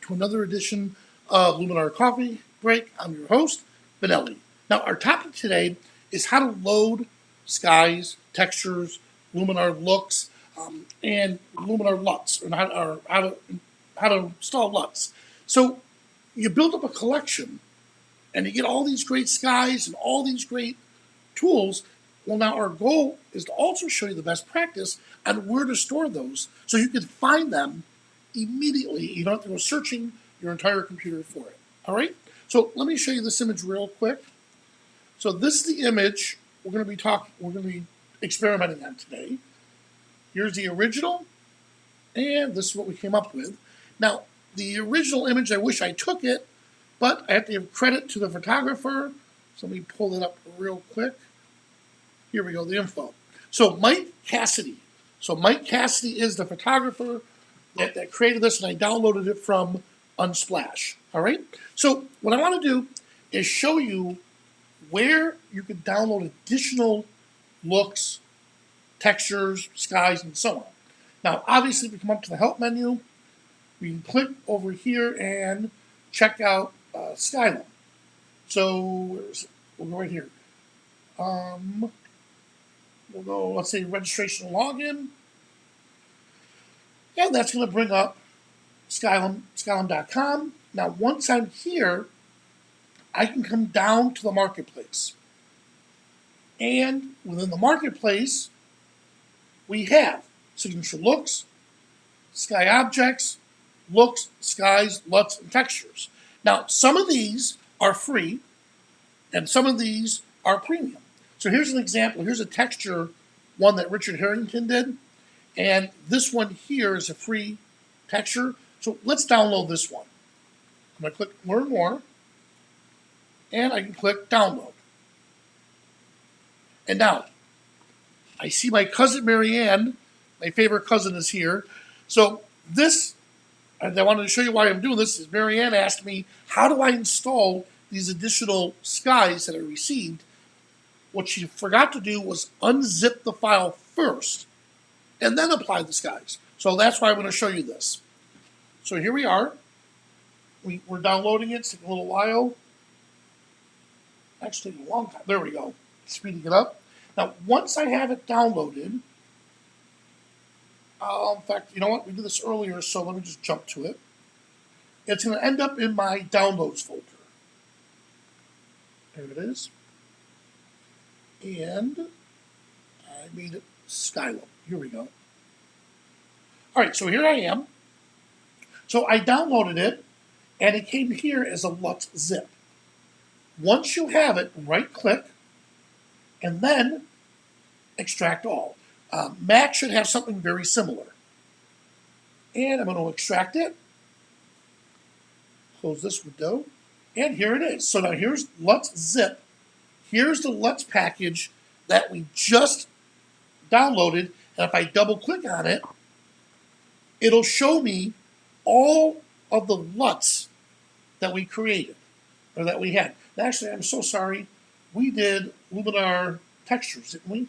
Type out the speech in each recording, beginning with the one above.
to another edition of Luminar Coffee Break. I'm your host, Benelli. Now, our topic today is how to load skies, textures, Luminar looks, and Luminar LUTs, or how to install LUTs. So you build up a collection, and you get all these great skies and all these great tools. Well, now our goal is to also show you the best practice on where to store those so you can find them immediately. You don't have to go searching your entire computer for it. All right? So let me show you this image real quick. So this is the image we're going to be experimenting on today. Here's the original, and this is what we came up with. Now, the original image, I wish I took it, but I have to give credit to the photographer. So let me pull it up real quick. Here we go, the info. So Mike Cassidy. So Mike Cassidy is the photographer that created this, and I downloaded it from Unsplash. All right? So what I want to do is show you where you can download additional looks, textures, skies, and so on. Now, obviously, if we come up to the Help menu, we can click over here and check out Skylum. So we'll go right here. We'll go, let's say, registration and login. And that's going to bring up Skylum.com. Now, once I'm here, I can come down to the marketplace. And within the marketplace, we have signature looks, sky objects, looks, skies, LUTs, and textures. Now, some of these are free, and some of these are premium. So here's an example. Here's a texture one that Richard Harrington did. And this one here is a free texture. So let's download this one. I'm going to click Learn More. And I can click Download. And now, I see my cousin Marianne, my favorite cousin, is here. So this, and I wanted to show you why I'm doing this, is Marianne asked me, how do I install these additional skies that I received? What she forgot to do was unzip the file first and then apply the skies. So that's why I'm going to show you this. So here we are. We're downloading it. It's taking a little while. Actually, taking a long time. There we go. Speeding it up. Now, once I have it downloaded, in fact, you know what? We did this earlier, so let me just jump to it. It's going to end up in my Downloads folder. There it is. And I made it Skylum. Here we go. All right, so here I am. So I downloaded it, and it came here as a LUT zip. Once you have it, right-click, and then extract all. Mac should have something very similar. And I'm going to extract it. Close this window. And here it is. So now here's LUT zip. Here's the LUTs package that we just downloaded. And if I double-click on it, it'll show me all of the LUTs that we created, or that we had. Actually, I'm so sorry. We did Luminar textures, didn't we?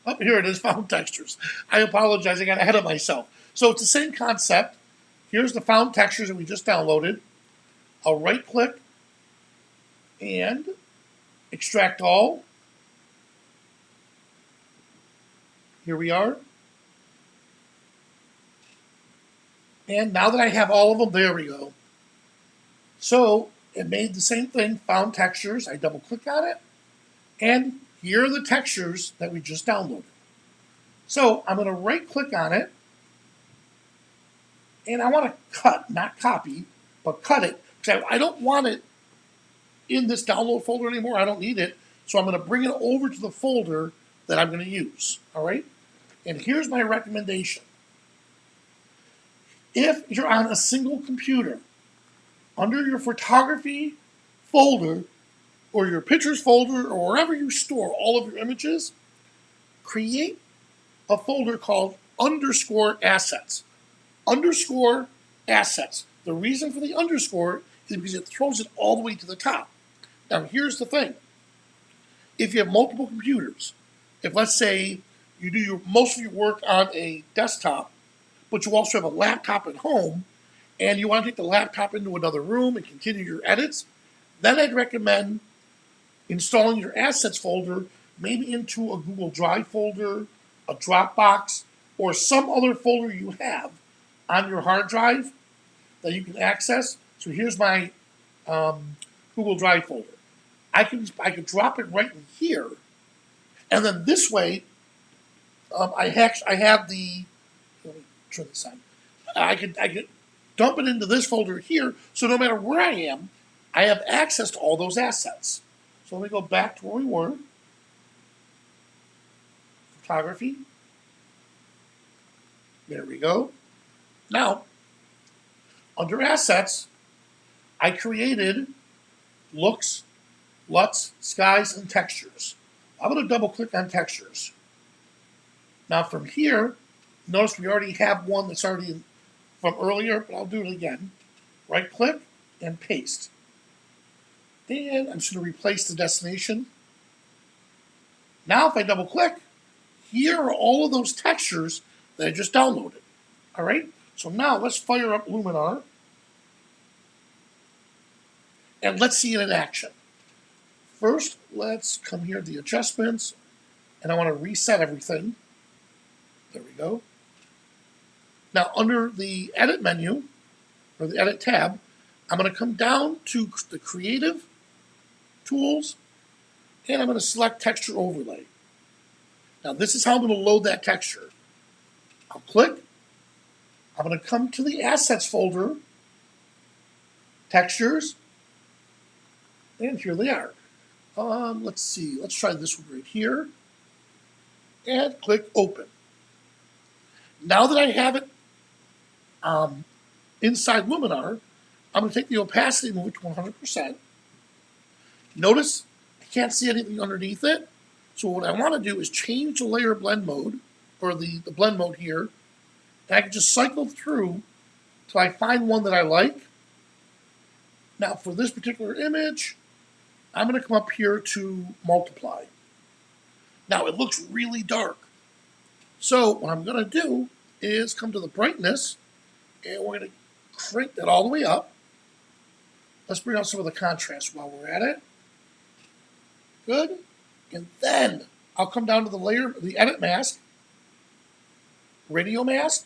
Oh, here it is, found textures. I apologize, I got ahead of myself. So it's the same concept. Here's the found textures that we just downloaded. I'll right-click and extract all. Here we are. And now that I have all of them, there we go. So it made the same thing, found textures. I double-click on it. And here are the textures that we just downloaded. So I'm going to right-click on it. And I want to cut, not copy, but cut it. Because I don't want it in this download folder anymore. I don't need it. So I'm going to bring it over to the folder that I'm going to use. All right? And here's my recommendation. If you're on a single computer, under your photography folder or your pictures folder or wherever you store all of your images, create a folder called _assets. _assets. The reason for the underscore is because it throws it all the way to the top. Now, here's the thing. If you have multiple computers, if let's say you do most of your work on a desktop, but you also have a laptop at home, and you want to take the laptop into another room and continue your edits, then I'd recommend installing your assets folder maybe into a Google Drive folder, a Dropbox, or some other folder you have on your hard drive that you can access. So here's my Google Drive folder. I can drop it right in here, and then this way, I have the. Let me turn this on. I could dump it into this folder here, so no matter where I am, I have access to all those assets. So let me go back to where we were. Photography. There we go. Now, under assets, I created looks, LUTs, skies, and textures. I'm going to double click on textures. Now from here, notice we already have one that's already from earlier, but I'll do it again. Right click and paste. And I'm just going to replace the destination. Now if I double click, here are all of those textures that I just downloaded. All right, so now let's fire up Luminar and let's see it in action. First, let's come here to the adjustments, and I want to reset everything. There we go. Now under the edit menu, or the edit tab, I'm going to come down to the creative tools, and I'm going to select texture overlay. Now this is how I'm going to load that texture. I'll click. I'm going to come to the assets folder, textures, and here they are. Let's see, let's try this one right here, and click open. Now that I have it inside Luminar, I'm going to take the opacity and move it to 100%. Notice I can't see anything underneath it. So what I want to do is change the layer blend mode, or the blend mode here, and I can just cycle through till I find one that I like. Now for this particular image, I'm going to come up here to multiply. Now it looks really dark. So what I'm going to do is come to the brightness, and we're going to crank that all the way up. Let's bring out some of the contrast while we're at it. Good. And then I'll come down to the layer, the edit mask, radio mask,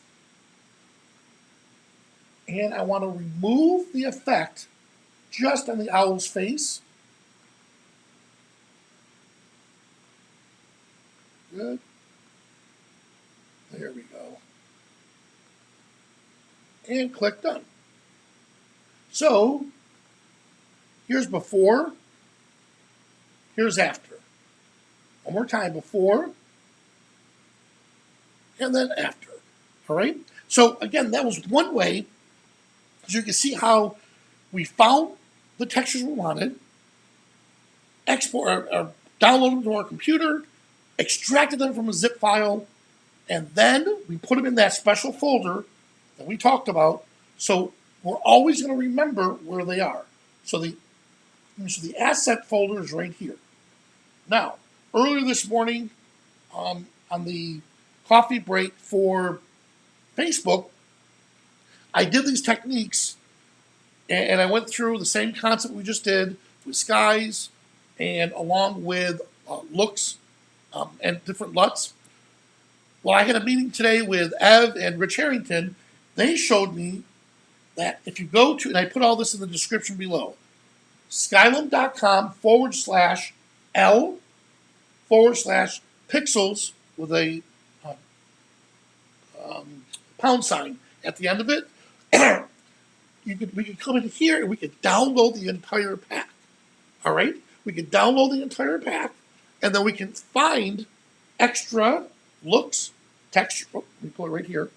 and I want to remove the effect just on the owl's face. Good. There we go. And click done. So here's before, here's after. One more time, before, and then after. All right? So again, that was one way. As you can see how we found the textures we wanted, export or downloaded them to our computer, extracted them from a zip file, and then we put them in that special folder that we talked about. So we're always going to remember where they are. So the asset folder is right here. Now, earlier this morning, on the coffee break for Facebook, I did these techniques, and I went through the same concept we just did with skies, and along with looks and different LUTs. Well, I had a meeting today with Ev and Rich Harrington. They showed me that if you go to, and I put all this in the description below, skylum.com/L/pixels with a pound sign at the end of it. We could come in here and we could download the entire pack. All right? We could download the entire pack, and then we can find extra looks, texture. Oh, let me pull it right here.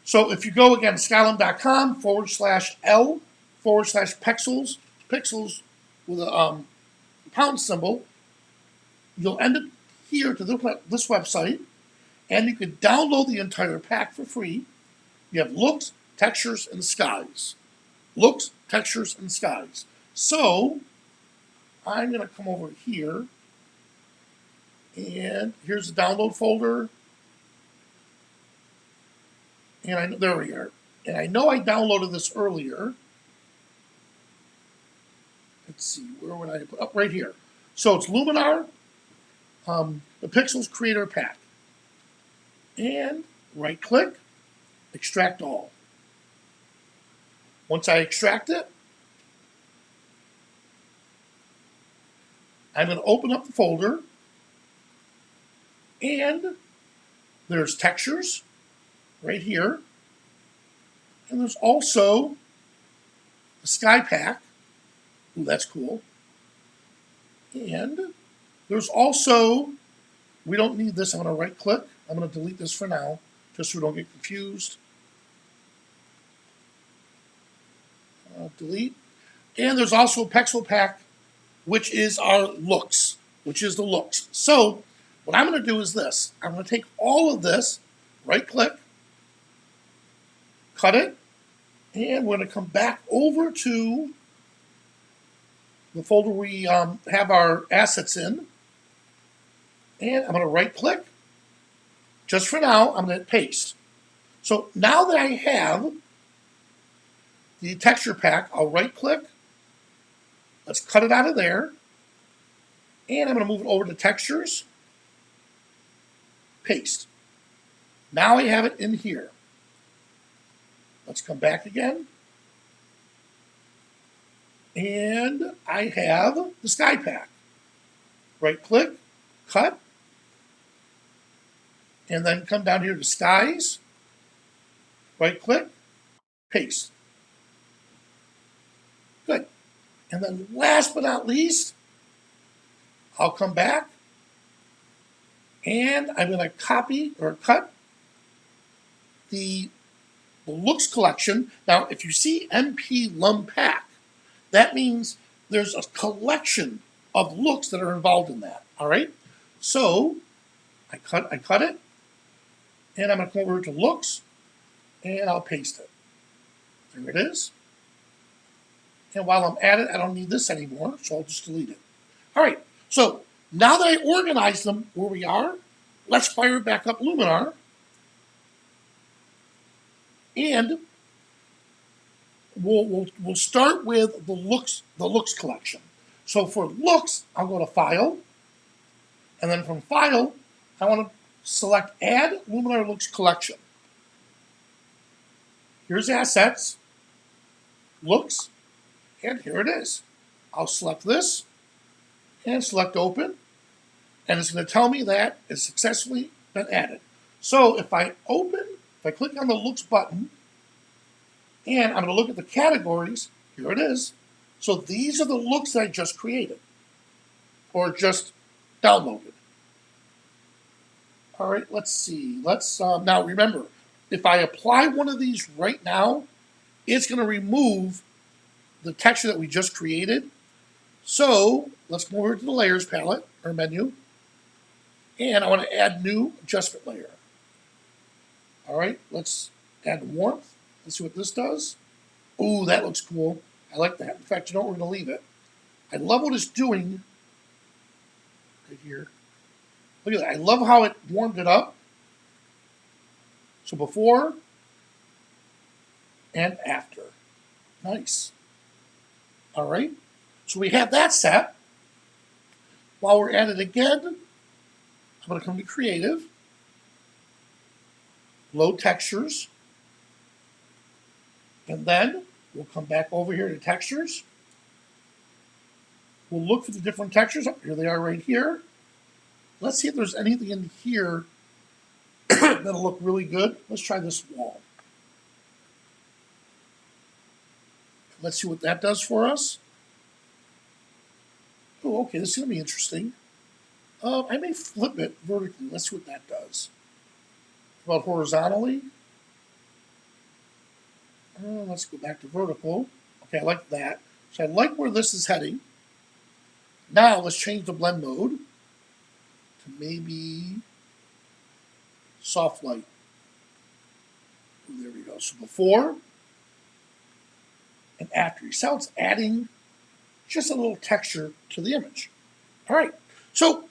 So if you go again, skylum.com/L/pixels, pixels with a pound symbol, you'll end up here to this website, and you can download the entire pack for free. You have looks, textures, and skies. Looks, textures, and skies. So I'm going to come over here, and here's the download folder. And there we are. And I know I downloaded this earlier. Let's see, where would I put up? Right here. So it's Luminar, the Pixels Creator Pack. And right click, extract all. Once I extract it, I'm going to open up the folder, and there's textures right here, and there's also the sky pack. Ooh, that's cool. And there's also, we don't need this. I'm going to right click. I'm going to delete this for now, just so we don't get confused. Delete. And there's also a Pixel pack, which is our looks, which is the looks. So what I'm going to do is this. I'm going to take all of this, right click, cut it, and we're going to come back over to the folder we have our assets in. And I'm going to right click. Just for now, I'm going to paste. So now that I have the texture pack, I'll right click. Let's cut it out of there. And I'm going to move it over to textures. Paste. Now I have it in here. Let's come back again. And I have the sky pack. Right click, cut. And then come down here to skies. Right click, paste. Good. And then last but not least, I'll come back and I'm going to copy or cut the looks collection. Now, if you see MP Lum Pack, that means there's a collection of looks that are involved in that. All right. So I cut it, and I'm going to come over to looks, and I'll paste it. There it is. And while I'm at it, I don't need this anymore, so I'll just delete it. All right. So now that I organized them where we are, let's fire back up Luminar. And we'll start with the looks collection. So for looks, I'll go to File, and then from File, I want to select Add Luminar Looks Collection. Here's Assets, Looks, and here it is. I'll select this and select Open, and it's going to tell me that it's successfully been added. So if I click on the Looks button, and I'm going to look at the categories, here it is. So these are the looks that I just created or just downloaded. All right, let's see. Let's now remember, if I apply one of these right now, it's going to remove the texture that we just created. So let's move over to the Layers palette or menu, and I want to add new adjustment layer. All right, let's add warmth. Let's see what this does. Ooh, that looks cool. I like that. In fact, you know what? We're going to leave it. I love what it's doing right here. Look at that. I love how it warmed it up. So before and after. Nice. All right. So we have that set. While we're at it again, I'm going to come to Creative, Load Textures, and then we'll come back over here to Textures. We'll look for the different textures. Oh, here they are right here. Let's see if there's anything in here that'll look really good. Let's try this wall. Let's see what that does for us. Oh, okay, this is going to be interesting. I may flip it vertically. Let's see what that does. How about horizontally? Let's go back to vertical. Okay, I like that. So I like where this is heading. Now let's change the blend mode to maybe soft light. Ooh, there we go. So before and after. You see how it's adding just a little texture to the image. All right. So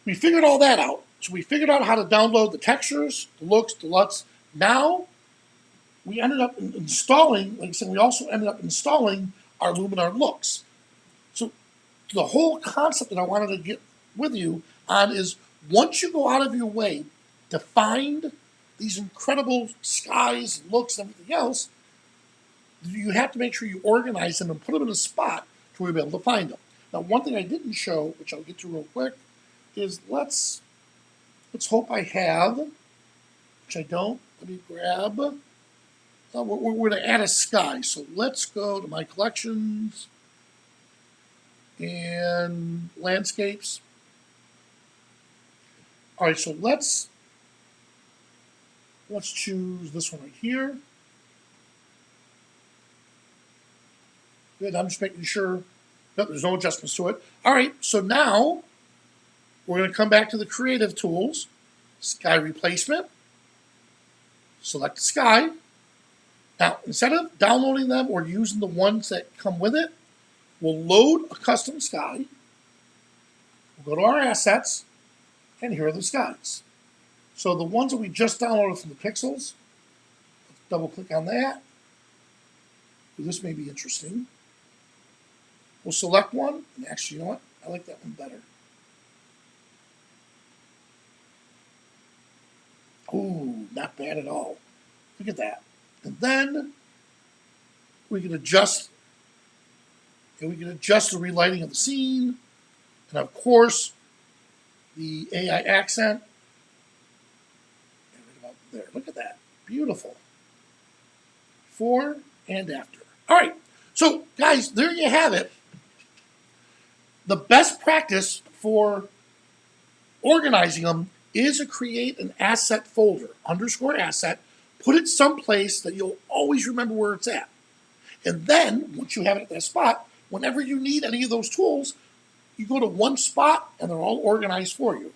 we figured all that out. So we figured out how to download the textures, the looks, the LUTs. Now we ended up installing, like I said, we also ended up installing our Luminar looks. So the whole concept that I wanted to get with you on is once you go out of your way to find these incredible skies, looks, and everything else, you have to make sure you organize them and put them in a spot to where you'll be able to find them. Now, one thing I didn't show, which I'll get to real quick, is let's hope I have, which I don't. Let me grab. We're going to add a sky, so let's go to my collections and landscapes. All right, so let's choose this one right here. Good, I'm just making sure. Nope, there's no adjustments to it. All right, so now we're going to come back to the creative tools, sky replacement, select the sky. Now, instead of downloading them or using the ones that come with it, we'll load a custom sky. We'll go to our assets, and here are the skies. So the ones that we just downloaded from the pixels, let's double click on that. This may be interesting. We'll select one, and actually, you know what? I like that one better. Ooh, not bad at all. Look at that. And then we can adjust. And we can adjust the relighting of the scene, and of course, the AI accent. And right about there. Look at that. Beautiful. Before and after. All right. So, guys, there you have it. The best practice for organizing them is to create an asset folder, _asset, put it someplace that you'll always remember where it's at. And then, once you have it at that spot, whenever you need any of those tools, you go to one spot and they're all organized for you.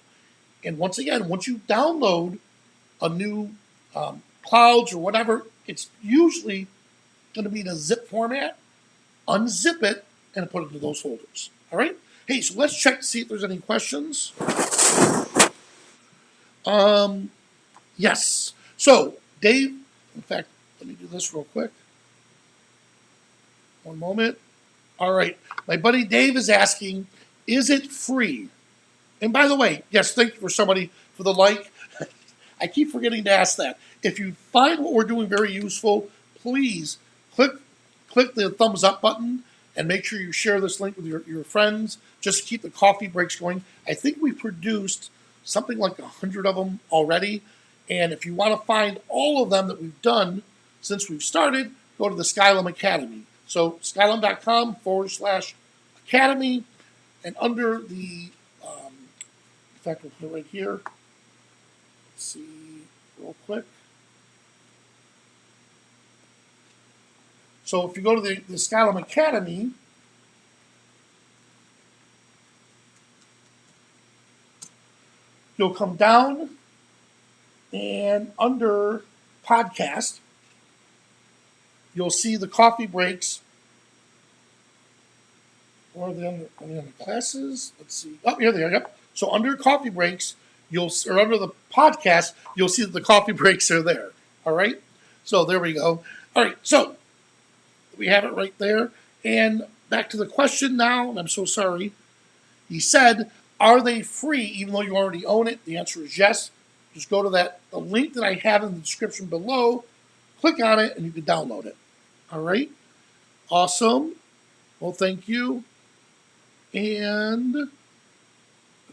And once again, once you download a new clouds or whatever, it's usually going to be in a zip format. Unzip it and put it into those folders. All right? Hey, so let's check to see if there's any questions. Yes. So, Dave, in fact, let me do this real quick. One moment. All right. My buddy Dave is asking, is it free? And by the way, yes, thank you for somebody for the like. I keep forgetting to ask that. If you find what we're doing very useful, please click the thumbs up button and make sure you share this link with your friends. Just keep the coffee breaks going. I think we produced something like 100 of them already. And if you want to find all of them that we've done since we've started, go to the Skylum Academy. So skylum.com/academy. And under the, in fact, we'll put it right here. Let's see real quick. So if you go to the Skylum Academy, you'll come down and under podcast, you'll see the coffee breaks. Or are they under classes? Let's see. Oh, here they are. Yep. So under coffee breaks, or under the podcast, you'll see that the coffee breaks are there. All right. So there we go. All right. So we have it right there. And back to the question now, and I'm so sorry. He said, are they free even though you already own it? The answer is yes. Just go to the link that I have in the description below, click on it, and you can download it. All right. Awesome. Well, thank you. And let's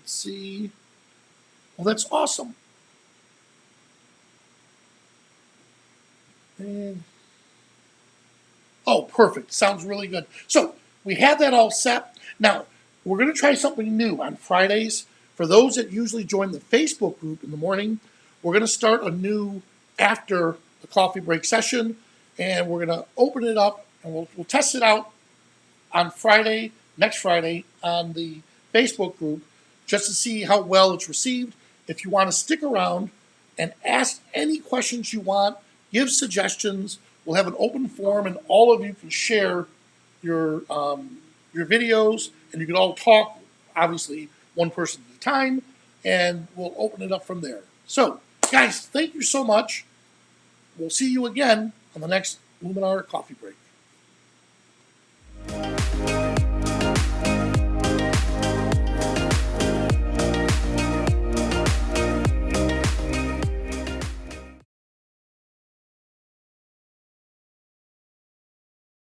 see. Well, that's awesome. And oh, perfect. Sounds really good. So we have that all set. Now, we're going to try something new on Fridays. For those that usually join the Facebook group in the morning, we're going to start a new after the coffee break session, and we're going to open it up, and we'll test it out on Friday, next Friday, on the Facebook group, just to see how well it's received. If you want to stick around and ask any questions you want, give suggestions, we'll have an open forum, and all of you can share your videos, and you can all talk, obviously, one person at a time, and we'll open it up from there. So, guys, thank you so much. we'll see you again on the next Luminar coffee break.